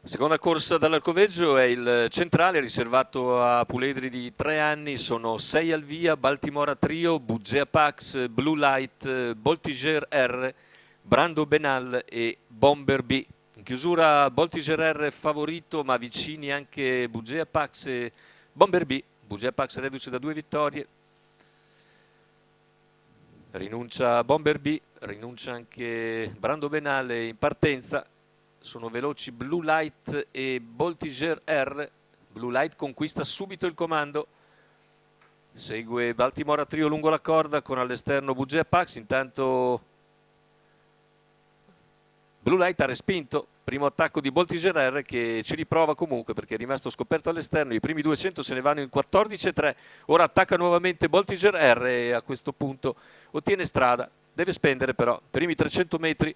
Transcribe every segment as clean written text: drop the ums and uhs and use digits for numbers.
Seconda corsa dall'Arcoveggio è il centrale riservato a puledri di 3 anni, sono 6 al via, Baltimora Trio, Bugea Pax, Blue Light, Boltiger R, Brando Benal e Bomber B. In chiusura Boltiger R favorito, ma vicini anche Bugea Pax e Bomber B. Bugea Pax reduce da 2 vittorie. Rinuncia Bomber B, rinuncia anche Brando Benale in partenza. Sono veloci Blue Light e Boltiger R. Blue Light conquista subito il comando. Segue Baltimora Trio lungo la corda con all'esterno Bugea Pax. Intanto Blue Light ha respinto. Primo attacco di Boltiger R che ci riprova comunque perché è rimasto scoperto all'esterno. I primi 200 se ne vanno in 14,3. Ora attacca nuovamente Boltiger R e a questo punto ottiene strada. Deve spendere però. Primi 300 metri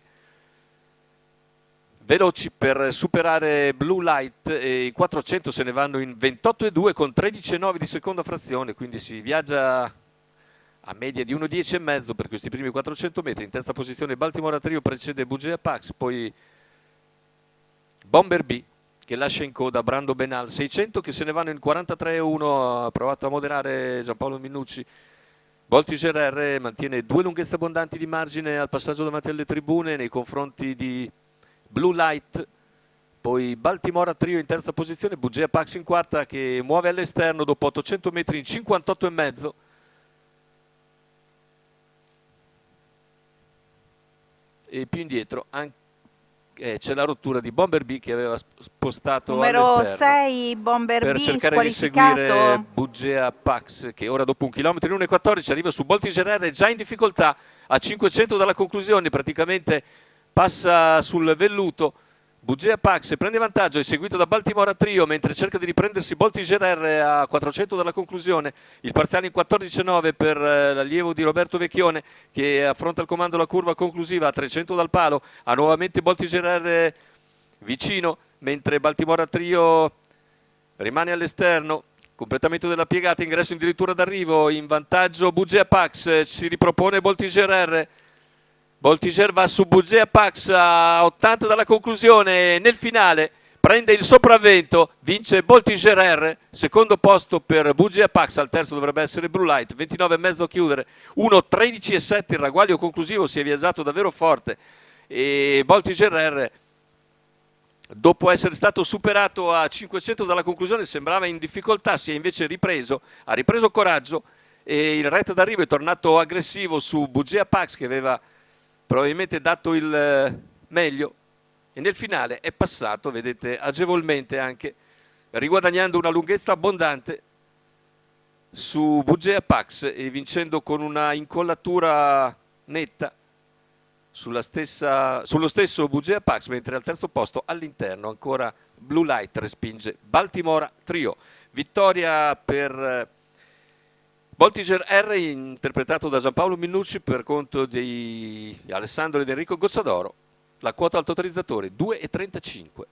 veloci per superare Blue Light e i 400 se ne vanno in 28,2 con 13,9 di seconda frazione, quindi si viaggia a media di 1,10,5 per questi primi 400 metri. In terza posizione Baltimora Trio precede Bugea Pax, poi Bomber B che lascia in coda Brando Benal, 600 che se ne vanno in 43,1, ha provato a moderare Giampaolo Minucci. Boltiger R mantiene 2 lunghezze abbondanti di margine al passaggio davanti alle tribune nei confronti di Blue Light, poi Baltimora Trio in terza posizione, Bugea Pax in quarta che muove all'esterno dopo 800 metri in 58,5. E più indietro c'è la rottura di Bomber B che aveva spostato Numero all'esterno 6 Bomber per B cercare di seguire squalificato. Bugea Pax che ora dopo 1 km in 1,14 arriva su Boltiger R già in difficoltà a 500 dalla conclusione, praticamente passa sul velluto. Bugea Pax prende vantaggio, è seguito da Baltimora Trio mentre cerca di riprendersi Boltiger R a 400 dalla conclusione. Il parziale in 14,9 per l'allievo di Roberto Vecchione che affronta il comando la curva conclusiva a 300 dal palo. Ha nuovamente Boltiger R vicino mentre Baltimora Trio rimane all'esterno. Completamento della piegata, ingresso addirittura d'arrivo, in vantaggio Bugea Pax, si ripropone Boltiger R. Boltiger va su Bugea Pax a 80 dalla conclusione, nel finale prende il sopravvento, vince Boltiger R, secondo posto per Bugea Pax, al terzo dovrebbe essere Blue Light, 29,5 a chiudere, 1,13,7 il ragguaglio conclusivo, si è viaggiato davvero forte e Boltiger R dopo essere stato superato a 500 dalla conclusione sembrava in difficoltà, si è invece ripreso, ha ripreso coraggio e in retta d'arrivo è tornato aggressivo su Bugea Pax che aveva probabilmente dato il meglio e nel finale è passato, vedete, agevolmente anche, riguadagnando una lunghezza abbondante su Bugea Pax e vincendo con una incollatura netta sullo stesso Bugea Pax, mentre al terzo posto all'interno ancora Blue Light respinge Baltimora Trio. Vittoria per Boltiger R interpretato da Giampaolo Minucci per conto di Alessandro ed Enrico Gozzadoro. La quota al totalizzatore 2,35.